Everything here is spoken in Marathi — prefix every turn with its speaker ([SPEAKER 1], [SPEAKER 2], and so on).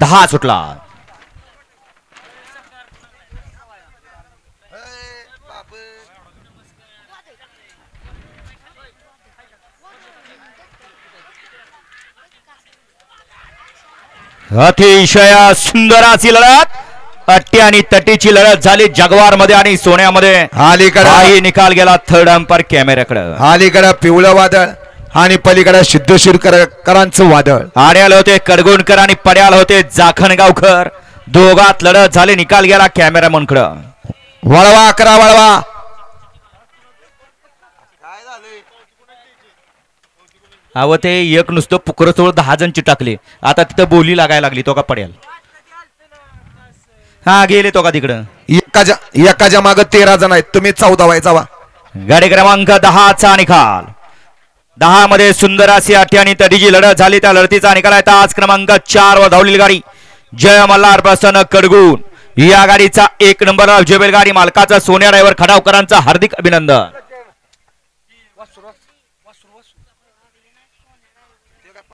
[SPEAKER 1] 10 सुटला. अतिशय सुंदर अशी लढत, अट्टी आणि तटीची लढत झाली जगवार मध्ये आणि सोन्यामध्ये.
[SPEAKER 2] अलीकडे
[SPEAKER 1] निकाल गेला थर्ड अंपायर कॅमेऱ्याकडे.
[SPEAKER 2] अलीकडे पिवळं वादळ आणि पलीकडे सिद्धेश्वरकरांचं वादळ.
[SPEAKER 1] आड्याला होते कडगोणकर आणि पड्याला होते जाखणगावकर. दोघात लढत झाली, निकाल गेला कॅमेरामनकडे.
[SPEAKER 2] वळवा करा वळवा.
[SPEAKER 1] अव ते एक नुसतं पुकरचोळ 10 जण चिटाकले. आता तिथं बोली लागायला लागली. तो का पडेल. हा गेले तो का तिकडं.
[SPEAKER 2] एकाच्या मागे 13 जण आहेत. तुम्ही 14 व्हायचा वा.
[SPEAKER 1] गाडी क्रमांक 10 चा निकाल. 10 मध्ये सुंदर अशी अटी आणि तडीची लढत झाली. त्या लढतीचा निकाल आहे तास क्रमांक 4 वर धावलेली गाडी जय मल्हार प्रसन्न कडगुण. या गाडीचा 1 नंबर जेबेल गाडी मालकाचा सोन्या ड्रायव्हर खडावकरांचा हार्दिक अभिनंदन.